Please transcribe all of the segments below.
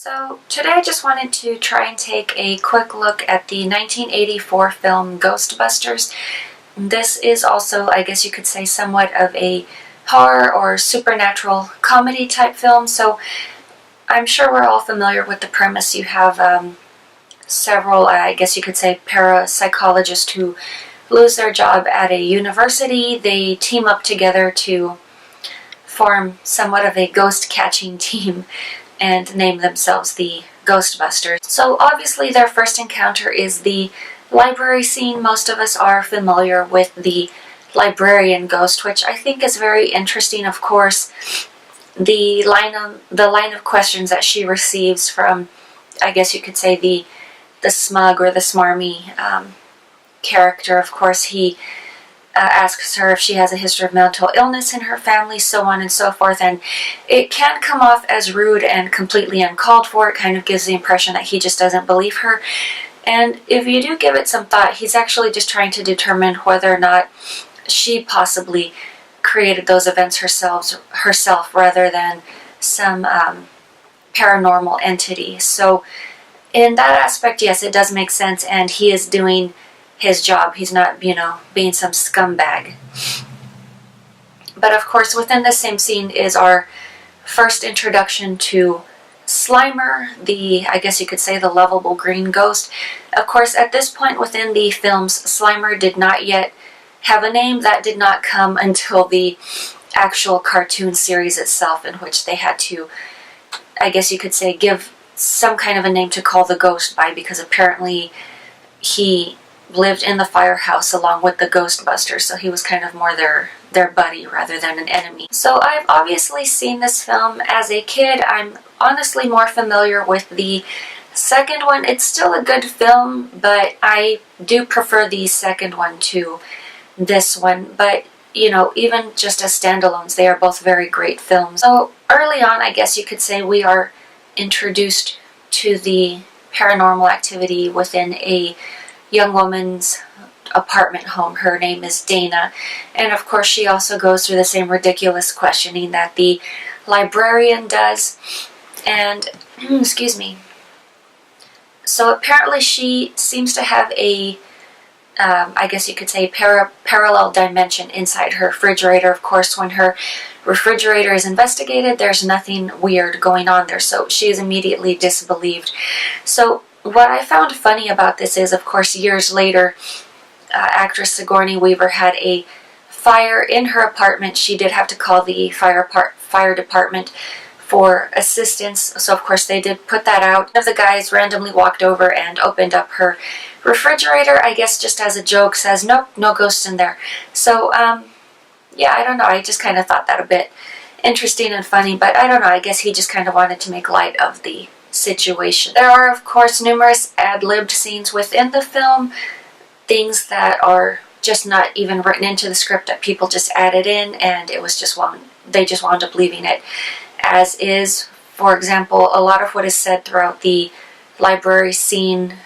So today I just wanted to try and take a quick look at the 1984 film Ghostbusters. This is also, I guess you could say, somewhat of a horror or supernatural comedy type film, so I'm sure we're all familiar with the premise. You have several, I guess you could say, parapsychologists who lose their job at a university. They team up together to form somewhat of a ghost-catching team and name themselves the Ghostbusters. So obviously their first encounter is the library scene. Most of us are familiar with the librarian ghost, which I think is very interesting. Of course, the line of questions that she receives from, I guess you could say, the smug or the smarmy character. Of course, he asks her if she has a history of mental illness in her family, so on and so forth, and it can come off as rude and completely uncalled for. It kind of gives the impression that he just doesn't believe her, and if you do give it some thought, he's actually just trying to determine whether or not she possibly created those events herself rather than some paranormal entity. So in that aspect, yes, it does make sense, and he is doing his job. He's not, being some scumbag. But of course, within the same scene is our first introduction to Slimer, I guess you could say, the lovable green ghost. Of course, at this point within the films, Slimer did not yet have a name. That did not come until the actual cartoon series itself, in which they had to, I guess you could say, give some kind of a name to call the ghost by, because apparently he lived in the firehouse along with the Ghostbusters, so he was kind of more their buddy rather than an enemy. So I've obviously seen this film as a kid. I'm honestly more familiar with the second one. It's still a good film, but I do prefer the second one to this one. But even just as standalones, they are both very great films. So early on, I guess you could say, we are introduced to the paranormal activity within a young woman's apartment home. Her name is Dana, and of course she also goes through the same ridiculous questioning that the librarian does, and excuse me. So apparently she seems to have a I guess you could say, parallel dimension inside her refrigerator. Of course, when her refrigerator is investigated, there's nothing weird going on there, so she is immediately disbelieved. So what I found funny about this is, of course, years later, actress Sigourney Weaver had a fire in her apartment. She did have to call the fire department for assistance, so of course they did put that out. One of the guys randomly walked over and opened up her refrigerator, I guess just as a joke, says, "Nope, no ghosts in there." So, yeah, I don't know, I just kind of thought that a bit interesting and funny, but I don't know, I guess he just kind of wanted to make light of the situation. There are, of course, numerous ad-libbed scenes within the film, things that are just not even written into the script that people just added in, and it was just they just wound up leaving it as is. For example, a lot of what is said throughout the library scene,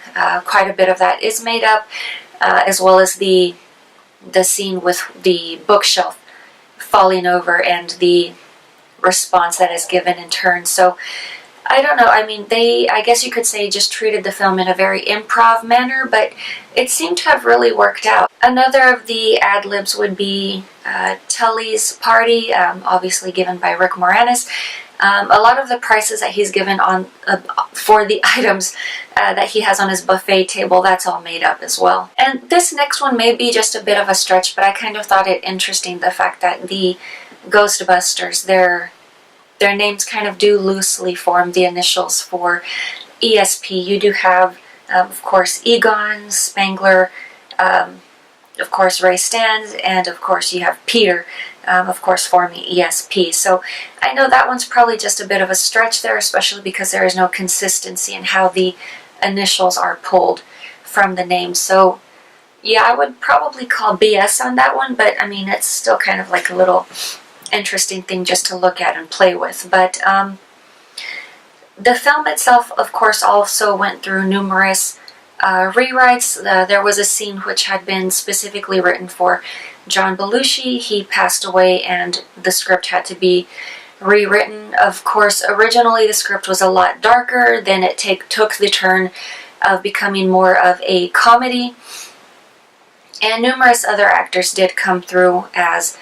quite a bit of that is made up, as well as the scene with the bookshelf falling over and the response that is given in turn. So I don't know, I mean, I guess you could say, just treated the film in a very improv manner, but it seemed to have really worked out. Another of the ad-libs would be Tully's party, obviously given by Rick Moranis. A lot of the prices that he's given on for the items that he has on his buffet table, that's all made up as well. And this next one may be just a bit of a stretch, but I kind of thought it interesting, the fact that the Ghostbusters, their names kind of do loosely form the initials for ESP. You do have, of course, Egon, Spangler, of course, Ray Stantz, and of course you have Peter, of course, forming ESP. So I know that one's probably just a bit of a stretch there, especially because there is no consistency in how the initials are pulled from the name. So yeah, I would probably call BS on that one, but I mean, it's still kind of like a little interesting thing just to look at and play with. But the film itself, of course, also went through numerous rewrites. There was a scene which had been specifically written for John Belushi. He passed away, and the script had to be rewritten. Of course, originally the script was a lot darker, then it took the turn of becoming more of a comedy, and numerous other actors did come through as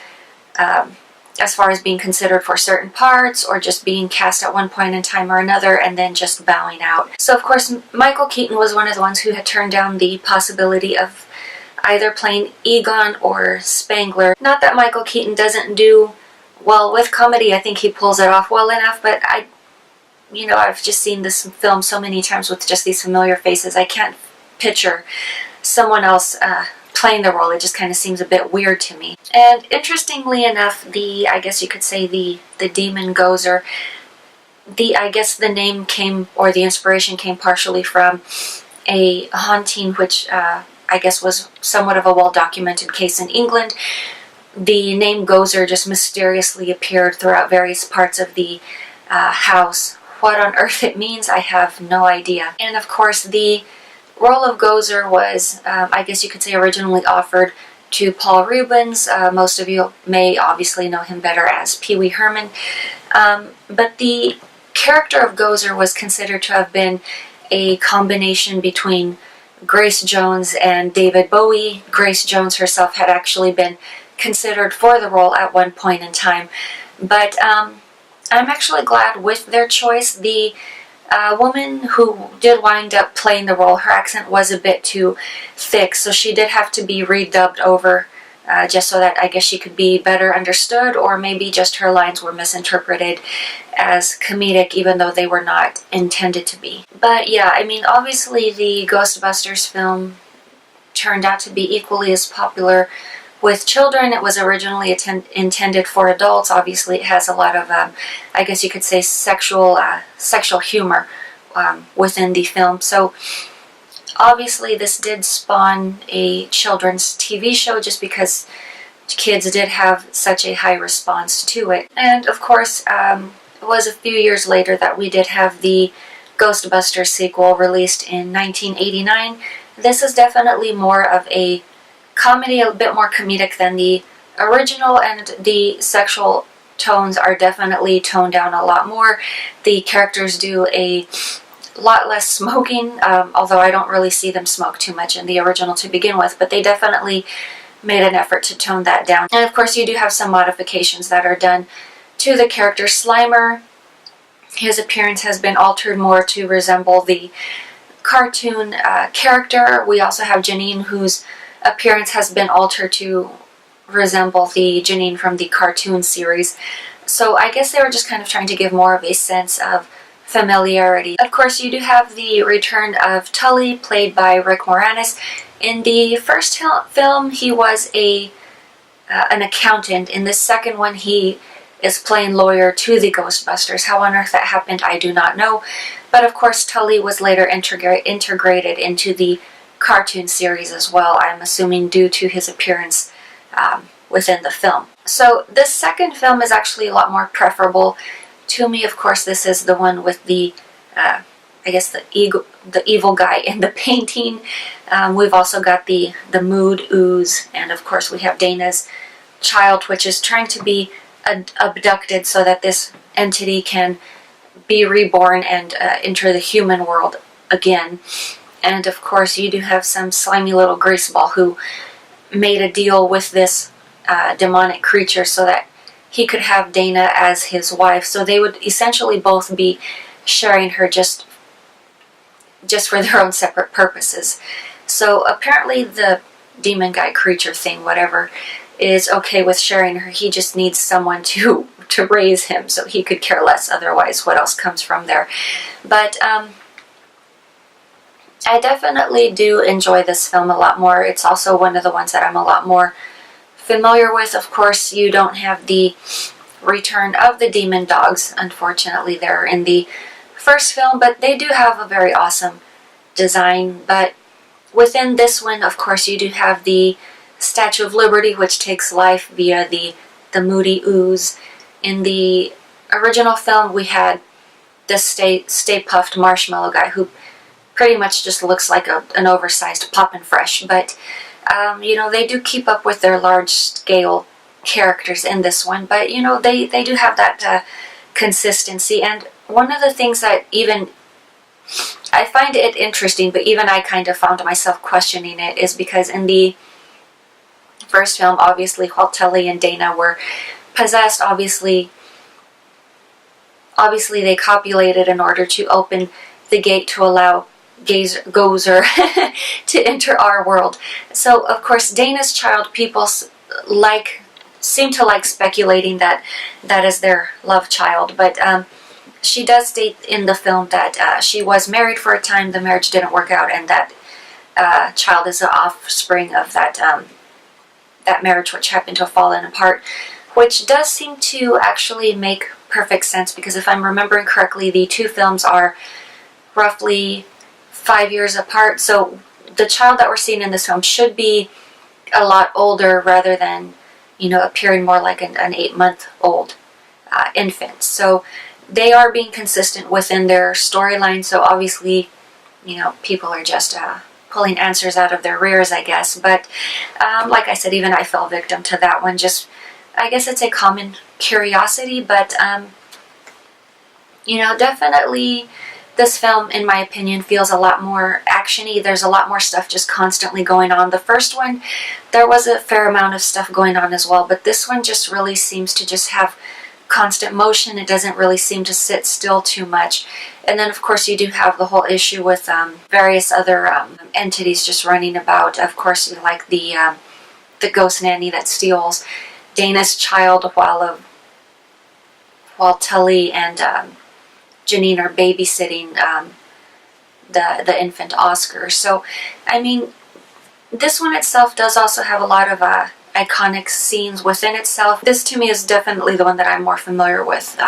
far as being considered for certain parts, or just being cast at one point in time or another and then just bowing out. So of course Michael Keaton was one of the ones who had turned down the possibility of either playing Egon or Spangler. Not that Michael Keaton doesn't do well with comedy, I think he pulls it off well enough, but I've just seen this film so many times with just these familiar faces, I can't picture someone else playing the role. It just kind of seems a bit weird to me. And interestingly enough, I guess you could say the demon Gozer, I guess the name came, or the inspiration came partially from a haunting which I guess was somewhat of a well-documented case in England. The name Gozer just mysteriously appeared throughout various parts of the house. What on earth it means, I have no idea. And of course the role of Gozer was, I guess you could say, originally offered to Paul Reubens. Most of you may obviously know him better as Pee Wee Herman. But the character of Gozer was considered to have been a combination between Grace Jones and David Bowie. Grace Jones herself had actually been considered for the role at one point in time. But I'm actually glad with their choice. The woman who did wind up playing the role, her accent was a bit too thick, so she did have to be redubbed over just so that I guess she could be better understood, or maybe just her lines were misinterpreted as comedic even though they were not intended to be. But yeah, I mean, obviously the Ghostbusters film turned out to be equally as popular with children. It was originally intended for adults. Obviously it has a lot of, I guess you could say, sexual humor within the film. So obviously this did spawn a children's TV show just because kids did have such a high response to it. And of course it was a few years later that we did have the Ghostbusters sequel released in 1989. This is definitely more of a comedy, a bit more comedic than the original, and the sexual tones are definitely toned down a lot more. The characters do a lot less smoking, although I don't really see them smoke too much in the original to begin with, but they definitely made an effort to tone that down. And of course you do have some modifications that are done to the character. Slimer, his appearance has been altered more to resemble the cartoon character. We also have Janine, whose appearance has been altered to resemble the Janine from the cartoon series. So I guess they were just kind of trying to give more of a sense of familiarity. Of course, you do have the return of Tully, played by Rick Moranis. In the first film, he was an accountant. In the second one, he is playing lawyer to the Ghostbusters. How on earth that happened, I do not know. But of course, Tully was later integrated into the cartoon series as well, I'm assuming due to his appearance within the film. So this second film is actually a lot more preferable to me. Of course, this is the one with the, I guess the evil guy in the painting. We've also got the mood ooze, and of course we have Dana's child, which is trying to be abducted so that this entity can be reborn and enter the human world again. And of course you do have some slimy little greaseball who made a deal with this demonic creature so that he could have Dana as his wife. So they would essentially both be sharing her just for their own separate purposes. So apparently the demon guy creature thing, whatever, is okay with sharing her. He just needs someone to raise him, so he could care less otherwise what else comes from there. But I definitely do enjoy this film a lot more. It's also one of the ones that I'm a lot more familiar with. Of course, you don't have the return of the demon dogs. Unfortunately, they're in the first film, but they do have a very awesome design. But within this one, of course, you do have the Statue of Liberty, which takes life via the moody ooze. In the original film, we had the Stay Puffed Marshmallow guy, who pretty much just looks like an oversized Poppin' Fresh. But you know, they do keep up with their large scale characters in this one, but you know, they do have that consistency. And one of the things that even I find it interesting, but even I kind of found myself questioning it, is because in the first film, obviously Telly and Dana were possessed. Obviously they copulated in order to open the gate to allow Gozer to enter our world. So of course Dana's child, people seem to like speculating that that is their love child, but she does state in the film that she was married for a time, the marriage didn't work out, and that child is an offspring of that that marriage, which happened to have fallen apart, which does seem to actually make perfect sense, because if I'm remembering correctly, the two films are roughly 5 years apart, so the child that we're seeing in this film should be a lot older rather than, you know, appearing more like an 8-month-old infant. So they are being consistent within their storyline, so obviously, you know, people are just pulling answers out of their rears, I guess. But like I said, even I fell victim to that one. Just, I guess it's a common curiosity, but you know, definitely this film, in my opinion, feels a lot more actiony. There's a lot more stuff just constantly going on. The first one, there was a fair amount of stuff going on as well, but this one just really seems to just have constant motion. It doesn't really seem to sit still too much. And then of course you do have the whole issue with various other entities just running about. Of course, like the ghost nanny that steals Dana's child while Tully and Janine are babysitting the infant Oscar. So I mean, this one itself does also have a lot of iconic scenes within itself. This to me is definitely the one that I'm more familiar with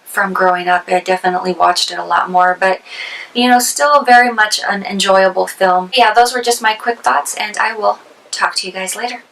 from growing up. I definitely watched it a lot more, but you know, still very much an enjoyable film. Yeah, those were just my quick thoughts, and I will talk to you guys later.